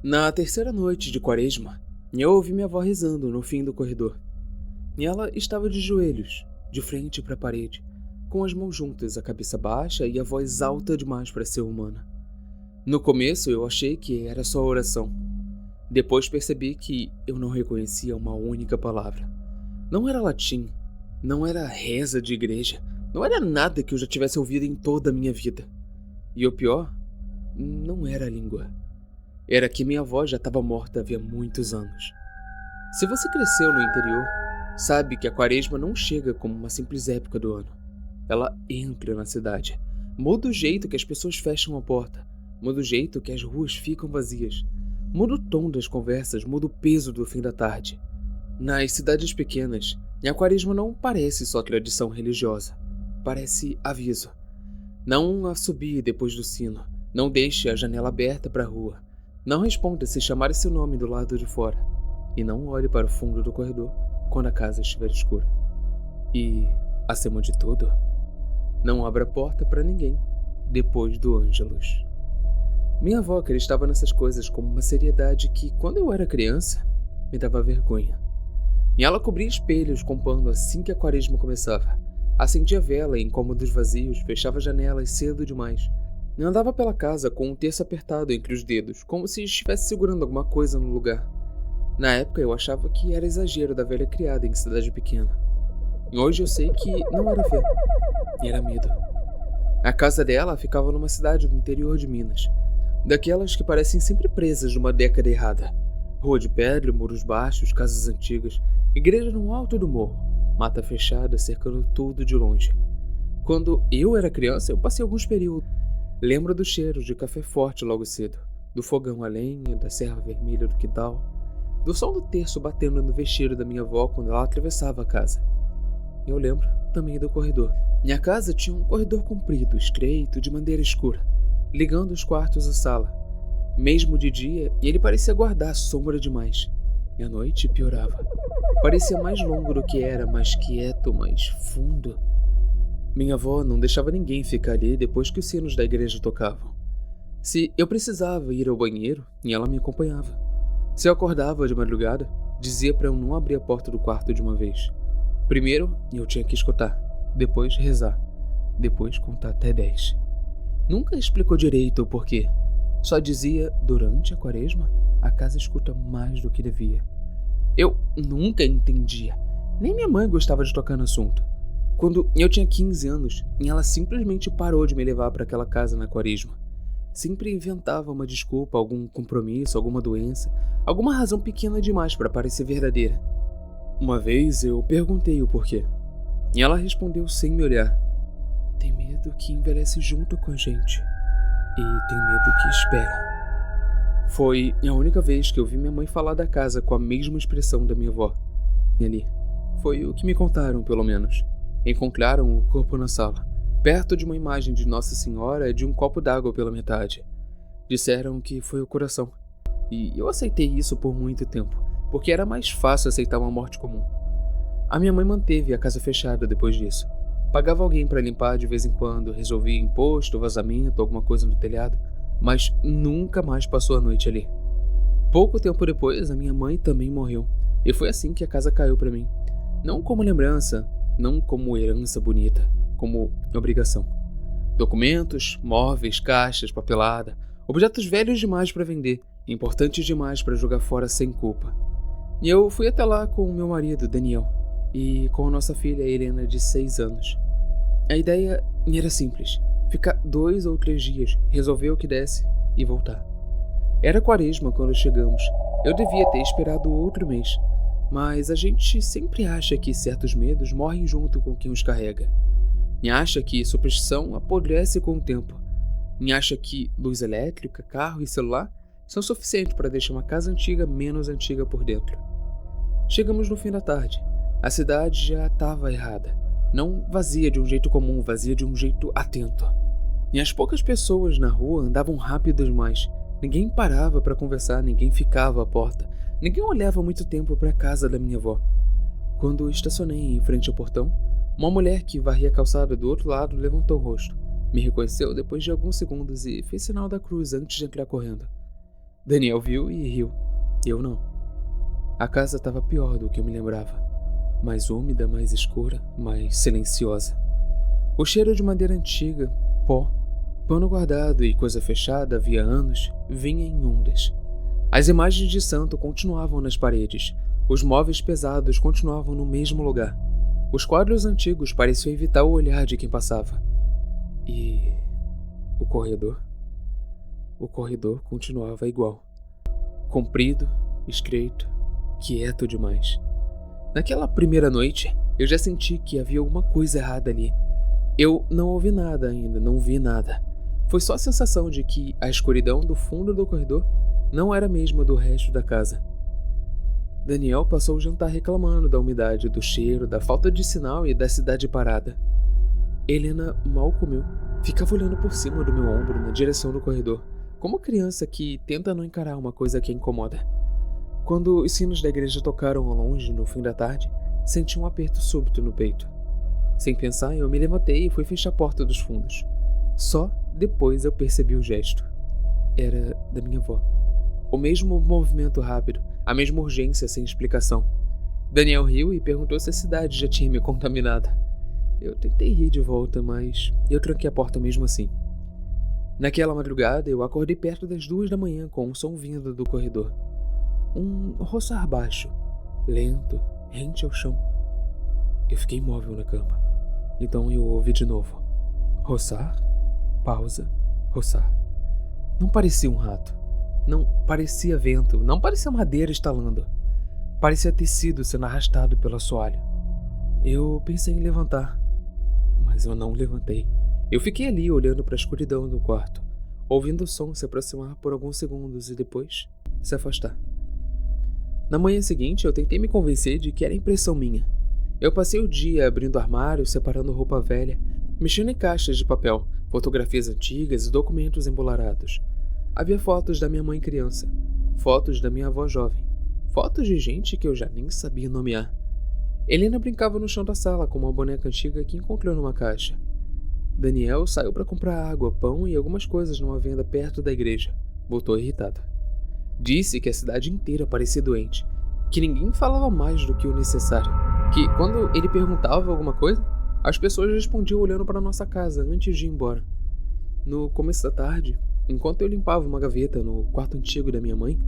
Na terceira noite de quaresma, eu ouvi minha avó rezando no fim do corredor. E ela estava de joelhos, de frente para a parede, com as mãos juntas, a cabeça baixa e a voz alta demais para ser humana. No começo eu achei que era só oração. Depois percebi que eu não reconhecia uma única palavra. Não era latim, não era reza de igreja, não era nada que eu já tivesse ouvido em toda a minha vida. E o pior, não era a língua. Era que minha avó já estava morta havia muitos anos. Se você cresceu no interior, sabe que a quaresma não chega como uma simples época do ano. Ela entra na cidade, muda o jeito que as pessoas fecham a porta, muda o jeito que as ruas ficam vazias, muda o tom das conversas, muda o peso do fim da tarde. Nas cidades pequenas, a quaresma não parece só tradição religiosa, parece aviso. Não assobie depois do sino, não deixe a janela aberta para a rua. Não responda se chamar seu nome do lado de fora. E não olhe para o fundo do corredor quando a casa estiver escura. E, acima de tudo, não abra a porta para ninguém depois do Ângelus. Minha avó acreditava nessas coisas com uma seriedade que, quando eu era criança, me dava vergonha. E ela cobria espelhos com pano assim que a quaresma começava. Acendia vela em cômodos vazios, fechava janelas cedo demais. E andava pela casa com um terço apertado entre os dedos, como se estivesse segurando alguma coisa no lugar. Na época eu achava que era exagero da velha criada em cidade pequena. Hoje eu sei que não era fé, era medo. A casa dela ficava numa cidade do interior de Minas, daquelas que parecem sempre presas numa década errada. Rua de pedra, muros baixos, casas antigas, igreja no alto do morro, mata fechada cercando tudo de longe. Quando eu era criança, eu passei alguns períodos. Lembro do cheiro de café forte logo cedo, do fogão a lenha, da serra vermelha do quintal, do som do terço batendo no vestido da minha avó quando ela atravessava a casa. Eu lembro também do corredor. Minha casa tinha um corredor comprido, estreito, de madeira escura, ligando os quartos à sala. Mesmo de dia, ele parecia guardar sombra demais. E à noite piorava. Parecia mais longo do que era, mais quieto, mais fundo. Minha avó não deixava ninguém ficar ali depois que os sinos da igreja tocavam. Se eu precisava ir ao banheiro, ela me acompanhava. Se eu acordava de madrugada, dizia para eu não abrir a porta do quarto de uma vez. Primeiro, eu tinha que escutar, depois rezar, depois contar até 10. Nunca explicou direito o porquê. Só dizia, durante a quaresma, a casa escuta mais do que devia. Eu nunca entendia. Nem minha mãe gostava de tocar no assunto. Quando eu tinha 15 anos, ela simplesmente parou de me levar para aquela casa na quaresma. Sempre inventava uma desculpa, algum compromisso, alguma doença, alguma razão pequena demais para parecer verdadeira. Uma vez eu perguntei o porquê, e ela respondeu sem me olhar. Tem medo que envelhece junto com a gente, e tem medo que espera. Foi a única vez que eu vi minha mãe falar da casa com a mesma expressão da minha avó. E ali, foi o que me contaram, pelo menos. Encontraram o corpo na sala, perto de uma imagem de Nossa Senhora e de um copo d'água pela metade. Disseram que foi o coração. E eu aceitei isso por muito tempo, porque era mais fácil aceitar uma morte comum. A minha mãe manteve a casa fechada depois disso. Pagava alguém para limpar de vez em quando, resolvia imposto, vazamento, alguma coisa no telhado, mas nunca mais passou a noite ali. Pouco tempo depois, a minha mãe também morreu, e foi assim que a casa caiu para mim. Não como lembrança, não como herança bonita, como obrigação. Documentos, móveis, caixas, papelada, objetos velhos demais para vender, importantes demais para jogar fora sem culpa. E eu fui até lá com o meu marido, Daniel, e com a nossa filha, Helena, de 6 anos. A ideia era simples, ficar 2 ou 3 dias, resolver o que desse e voltar. Era quaresma quando chegamos, eu devia ter esperado outro mês, mas a gente sempre acha que certos medos morrem junto com quem os carrega. E acha que superstição apodrece com o tempo. E acha que luz elétrica, carro e celular são suficientes para deixar uma casa antiga menos antiga por dentro. Chegamos no fim da tarde. A cidade já estava errada. Não vazia de um jeito comum, vazia de um jeito atento. E as poucas pessoas na rua andavam rápido demais. Ninguém parava para conversar, ninguém ficava à porta. Ninguém olhava muito tempo para a casa da minha avó. Quando estacionei em frente ao portão, uma mulher que varria a calçada do outro lado levantou o rosto. Me reconheceu depois de alguns segundos e fez sinal da cruz antes de entrar correndo. Daniel viu e riu. Eu não. A casa estava pior do que eu me lembrava. Mais úmida, mais escura, mais silenciosa. O cheiro de madeira antiga, pó, pano guardado e coisa fechada havia anos, vinha em ondas. As imagens de santo continuavam nas paredes. Os móveis pesados continuavam no mesmo lugar. Os quadros antigos pareciam evitar o olhar de quem passava. E o corredor? O corredor continuava igual. Comprido, estreito, quieto demais. Naquela primeira noite, eu já senti que havia alguma coisa errada ali. Eu não ouvi nada ainda, não vi nada. Foi só a sensação de que a escuridão do fundo do corredor não era a mesma do resto da casa. Daniel passou o jantar reclamando da umidade, do cheiro, da falta de sinal e da cidade parada. Helena mal comeu, ficava olhando por cima do meu ombro na direção do corredor, como criança que tenta não encarar uma coisa que a incomoda. Quando os sinos da igreja tocaram ao longe no fim da tarde, senti um aperto súbito no peito. Sem pensar, eu me levantei e fui fechar a porta dos fundos. Só depois eu percebi o gesto. Era da minha avó. O mesmo movimento rápido, a mesma urgência sem explicação. Daniel riu e perguntou se a cidade já tinha me contaminado. Eu tentei rir de volta, mas eu tranquei a porta mesmo assim. Naquela madrugada, eu acordei perto das 2 da manhã com um som vindo do corredor. Um roçar baixo, lento, rente ao chão. Eu fiquei imóvel na cama. Então eu ouvi de novo. Roçar, pausa, roçar. Não parecia um rato. Não parecia vento. Não parecia madeira estalando. Parecia tecido sendo arrastado pelo assoalho. Eu pensei em levantar, mas eu não levantei. Eu fiquei ali olhando para a escuridão do quarto, ouvindo o som se aproximar por alguns segundos e depois se afastar. Na manhã seguinte, eu tentei me convencer de que era impressão minha. Eu passei o dia abrindo armários, separando roupa velha, mexendo em caixas de papel, fotografias antigas e documentos embolarados. Havia fotos da minha mãe criança, fotos da minha avó jovem, fotos de gente que eu já nem sabia nomear. Helena brincava no chão da sala com uma boneca antiga que encontrou numa caixa. Daniel saiu para comprar água, pão e algumas coisas numa venda perto da igreja. Voltou irritado. Disse que a cidade inteira parecia doente, que ninguém falava mais do que o necessário, que quando ele perguntava alguma coisa, as pessoas respondiam olhando para nossa casa antes de ir embora. No começo da tarde, enquanto eu limpava uma gaveta no quarto antigo da minha mãe,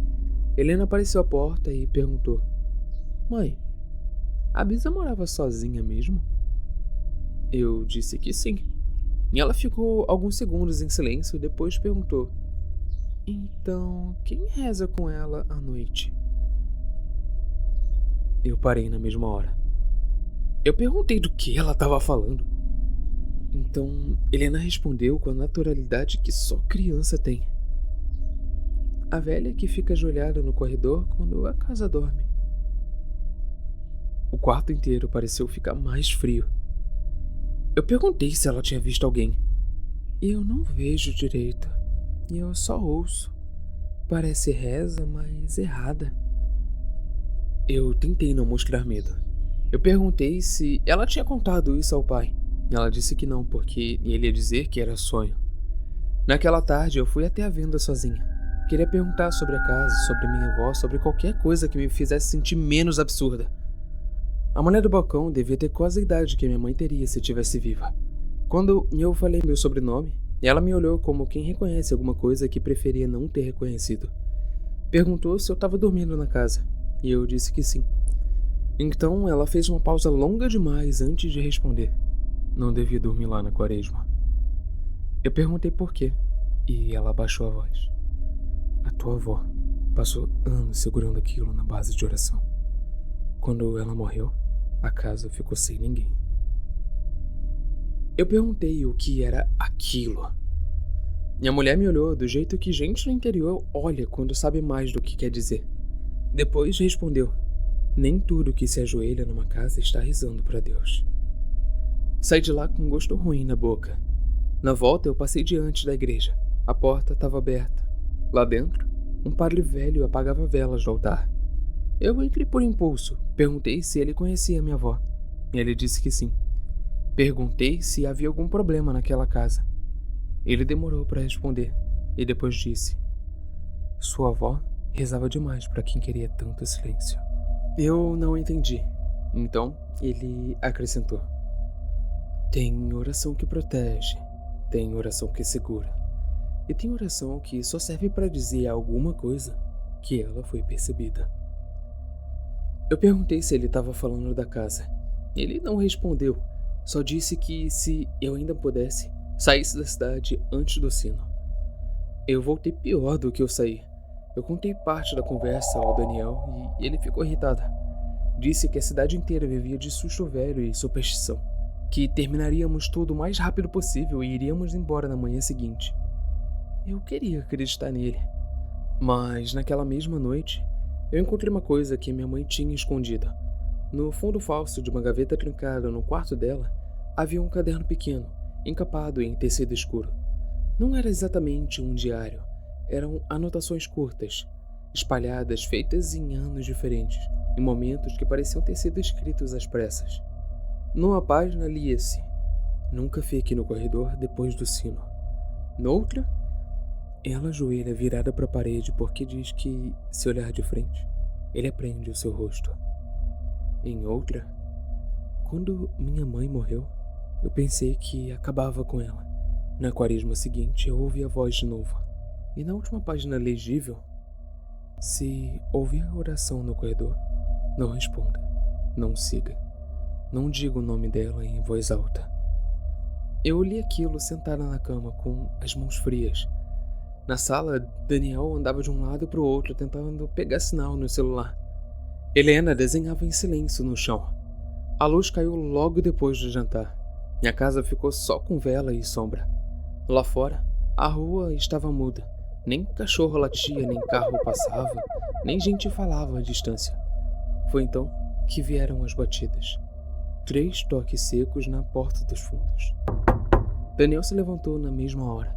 Helena apareceu à porta e perguntou: Mãe, a Bisa morava sozinha mesmo? Eu disse que sim. E ela ficou alguns segundos em silêncio e depois perguntou: Então, quem reza com ela à noite? Eu parei na mesma hora. Eu perguntei do que ela estava falando. Então, Helena respondeu com a naturalidade que só criança tem. A velha que fica ajoelhada no corredor quando a casa dorme. O quarto inteiro pareceu ficar mais frio. Eu perguntei se ela tinha visto alguém. Eu não vejo direito. Eu só ouço. Parece reza, mas errada. Eu tentei não mostrar medo. Eu perguntei se ela tinha contado isso ao pai. Ela disse que não, porque ele ia dizer que era sonho. Naquela tarde eu fui até a venda sozinha. Queria perguntar sobre a casa, sobre minha avó, sobre qualquer coisa que me fizesse sentir menos absurda. A mulher do balcão devia ter quase a idade que minha mãe teria se estivesse viva. Quando eu falei meu sobrenome, ela me olhou como quem reconhece alguma coisa que preferia não ter reconhecido. Perguntou se eu estava dormindo na casa, e eu disse que sim. Então ela fez uma pausa longa demais antes de responder. Não devia dormir lá na quaresma. Eu perguntei por quê, e ela abaixou a voz. A tua avó passou anos segurando aquilo na base de oração. Quando ela morreu, a casa ficou sem ninguém. Eu perguntei o que era aquilo. Minha mulher me olhou do jeito que gente no interior olha quando sabe mais do que quer dizer. Depois respondeu: nem tudo que se ajoelha numa casa está rezando para Deus. Saí de lá com um gosto ruim na boca. Na volta eu passei diante da igreja. A porta estava aberta. Lá dentro, um padre velho apagava velas do altar. Eu entrei por impulso. Perguntei se ele conhecia minha avó. Ele disse que sim. Perguntei se havia algum problema naquela casa. Ele demorou para responder e depois disse: Sua avó rezava demais para quem queria tanto silêncio. Eu não entendi. Então ele acrescentou: tem oração que protege, tem oração que segura, e tem oração que só serve para dizer alguma coisa que ela foi percebida. Eu perguntei se ele estava falando da casa. Ele não respondeu, só disse que se eu ainda pudesse, saísse da cidade antes do sino. Eu voltei pior do que eu saí. Eu contei parte da conversa ao Daniel e ele ficou irritado. Disse que a cidade inteira vivia de susto velho e superstição, que terminaríamos tudo o mais rápido possível e iríamos embora na manhã seguinte. Eu queria acreditar nele, mas naquela mesma noite, eu encontrei uma coisa que minha mãe tinha escondida. No fundo falso de uma gaveta trancada no quarto dela, havia um caderno pequeno, encapado em tecido escuro. Não era exatamente um diário, eram anotações curtas, espalhadas, feitas em anos diferentes, em momentos que pareciam ter sido escritos às pressas. Numa página lia-se: nunca fique no corredor depois do sino. Noutra, ela ajoelha virada para a parede porque diz que, se olhar de frente, ele aprende o seu rosto. Em outra, quando minha mãe morreu, eu pensei que acabava com ela. Na quaresma seguinte, eu ouvi a voz de novo. E na última página legível, se ouvir a oração no corredor, não responda, não siga, não diga o nome dela em voz alta. Eu li aquilo sentada na cama, com as mãos frias. Na sala, Daniel andava de um lado para o outro, tentando pegar sinal no celular. Helena desenhava em silêncio no chão. A luz caiu logo depois do jantar. Minha casa ficou só com vela e sombra. Lá fora, a rua estava muda. Nem cachorro latia, nem carro passava, nem gente falava à distância. Foi então que vieram as batidas. 3 toques secos na porta dos fundos. Daniel se levantou na mesma hora.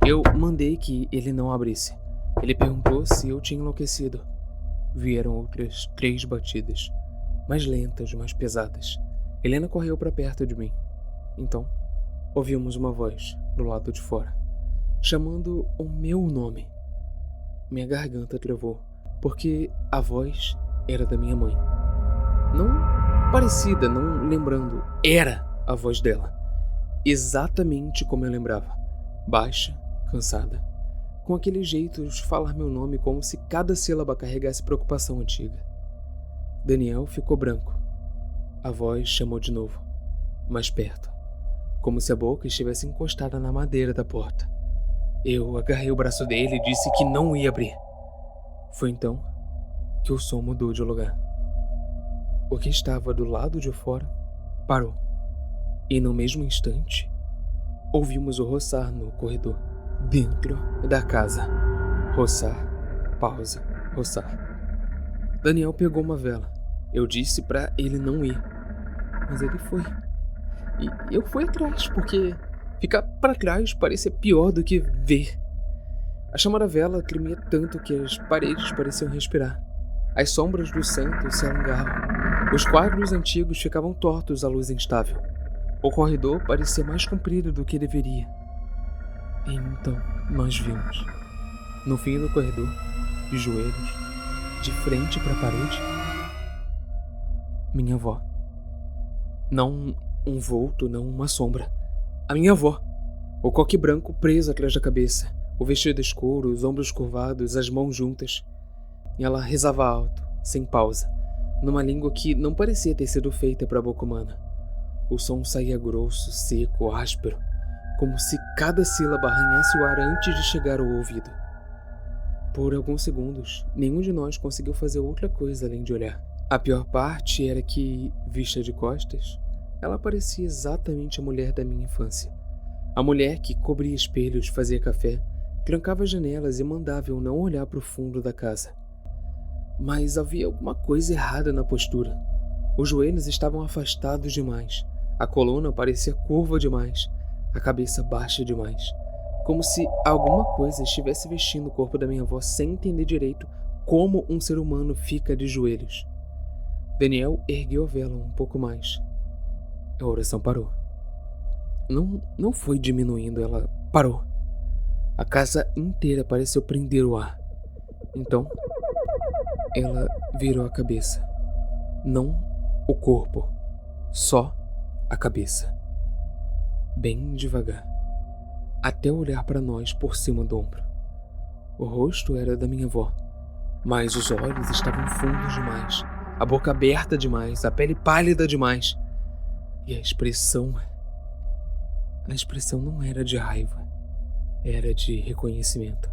Eu mandei que ele não abrisse. Ele perguntou se eu tinha enlouquecido. Vieram outras 3 batidas, mais lentas, mais pesadas. Helena correu para perto de mim. Então, ouvimos uma voz do lado de fora, chamando o meu nome. Minha garganta travou, porque a voz era da minha mãe. Não parecida, não lembrando, era a voz dela. Exatamente como eu lembrava. Baixa, cansada, com aquele jeito de falar meu nome como se cada sílaba carregasse preocupação antiga. Daniel ficou branco. A voz chamou de novo, mais perto, como se a boca estivesse encostada na madeira da porta. Eu agarrei o braço dele e disse que não ia abrir. Foi então que o som mudou de lugar. O que estava do lado de fora parou. E no mesmo instante, ouvimos o roçar no corredor, dentro da casa. Roçar, pausa, roçar. Daniel pegou uma vela. Eu disse pra ele não ir, mas ele foi. E eu fui atrás, porque ficar para trás parecia pior do que ver. A chama da vela tremia tanto que as paredes pareciam respirar. As sombras dos santos se alongavam. Os quadros antigos ficavam tortos à luz instável. O corredor parecia mais comprido do que deveria. E então nós vimos, no fim do corredor, de joelhos, de frente para a parede, minha avó. Não um vulto, não uma sombra. A minha avó. O coque branco preso atrás da cabeça, o vestido escuro, os ombros curvados, as mãos juntas. E ela rezava alto, sem pausa, numa língua que não parecia ter sido feita para a boca humana. O som saía grosso, seco, áspero, como se cada sílaba arranhasse o ar antes de chegar ao ouvido. Por alguns segundos, nenhum de nós conseguiu fazer outra coisa além de olhar. A pior parte era que, vista de costas, ela parecia exatamente a mulher da minha infância. A mulher que cobria espelhos, fazia café, trancava as janelas e mandava eu não olhar para o fundo da casa. Mas havia alguma coisa errada na postura. Os joelhos estavam afastados demais, a coluna parecia curva demais, a cabeça baixa demais, como se alguma coisa estivesse vestindo o corpo da minha avó sem entender direito como um ser humano fica de joelhos. Daniel ergueu a vela um pouco mais. A oração parou. Não foi diminuindo, ela parou. A casa inteira pareceu prender o ar. Então, ela virou a cabeça. Não o corpo, só a cabeça. Bem devagar, até olhar para nós por cima do ombro. O rosto era da minha avó, mas os olhos estavam fundos demais, a boca aberta demais, a pele pálida demais. E a expressão não era de raiva, era de reconhecimento.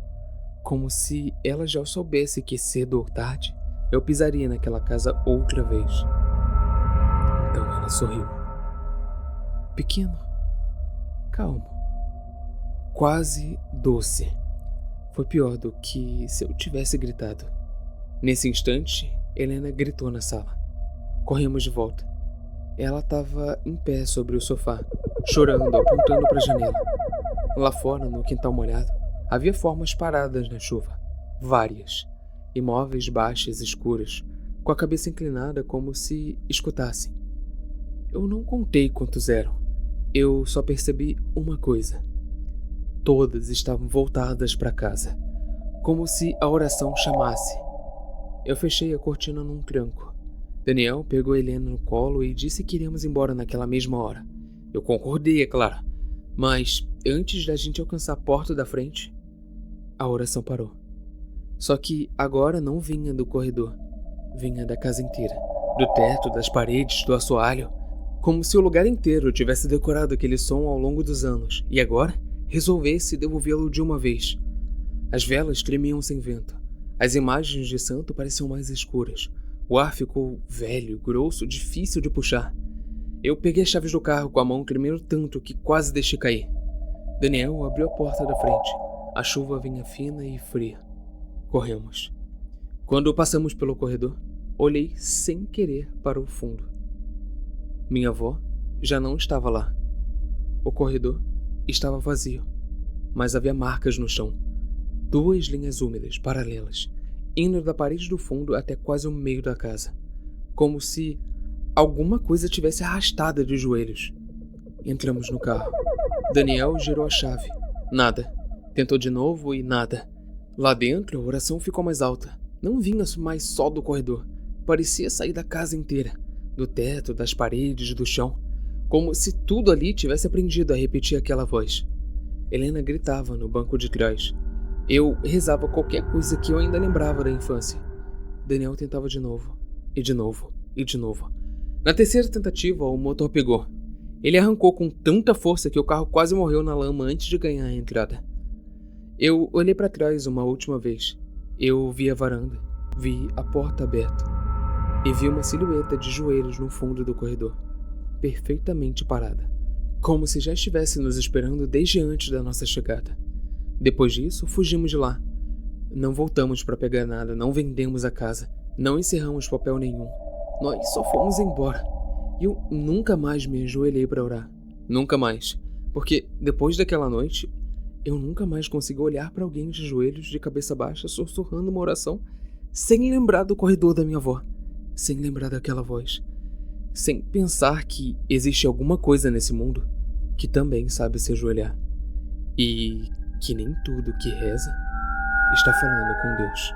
Como se ela já soubesse que cedo ou tarde eu pisaria naquela casa outra vez. Então ela sorriu. Pequeno, calmo, quase doce. Foi pior do que se eu tivesse gritado. Nesse instante, Helena gritou na sala. Corremos de volta. Ela estava em pé sobre o sofá, chorando, apontando para a janela. Lá fora, no quintal molhado, havia formas paradas na chuva. Várias. Imóveis baixas, escuras, com a cabeça inclinada como se escutassem. Eu não contei quantos eram. Eu só percebi uma coisa. Todas estavam voltadas para casa, como se a oração chamasse. Eu fechei a cortina num tranco. Daniel pegou Helena no colo e disse que iríamos embora naquela mesma hora. Eu concordei, é claro. Mas, antes da gente alcançar a porta da frente, a oração parou. Só que agora não vinha do corredor. Vinha da casa inteira. Do teto, das paredes, do assoalho. Como se o lugar inteiro tivesse decorado aquele som ao longo dos anos. E agora, resolvesse devolvê-lo de uma vez. As velas tremiam sem vento. As imagens de santo pareciam mais escuras. O ar ficou velho, grosso, difícil de puxar. Eu peguei as chaves do carro com a mão tremendo tanto que quase deixei cair. Daniel abriu a porta da frente. A chuva vinha fina e fria. Corremos. Quando passamos pelo corredor, olhei sem querer para o fundo. Minha avó já não estava lá. O corredor estava vazio, mas havia marcas no chão. 2 linhas úmidas, paralelas, indo da parede do fundo até quase o meio da casa, como se alguma coisa tivesse arrastada de joelhos. Entramos no carro. Daniel girou a chave. Nada. Tentou de novo e nada. Lá dentro, a oração ficou mais alta. Não vinha mais só do corredor. Parecia sair da casa inteira, do teto, das paredes, do chão, como se tudo ali tivesse aprendido a repetir aquela voz. Helena gritava no banco de trás. Eu rezava qualquer coisa que eu ainda lembrava da infância. Daniel tentava de novo, e de novo, e de novo. Na terceira tentativa, o motor pegou. Ele arrancou com tanta força que o carro quase morreu na lama antes de ganhar a entrada. Eu olhei para trás uma última vez. Eu vi a varanda, vi a porta aberta e vi uma silhueta de joelhos no fundo do corredor, perfeitamente parada, como se já estivesse nos esperando desde antes da nossa chegada. Depois disso, fugimos de lá. Não voltamos para pegar nada, não vendemos a casa, não encerramos papel nenhum. Nós só fomos embora. E eu nunca mais me ajoelhei para orar. Nunca mais. Porque depois daquela noite, eu nunca mais consegui olhar para alguém de joelhos, de cabeça baixa, sussurrando uma oração, sem lembrar do corredor da minha avó, sem lembrar daquela voz, sem pensar que existe alguma coisa nesse mundo que também sabe se ajoelhar. E que nem tudo que reza está falando com Deus.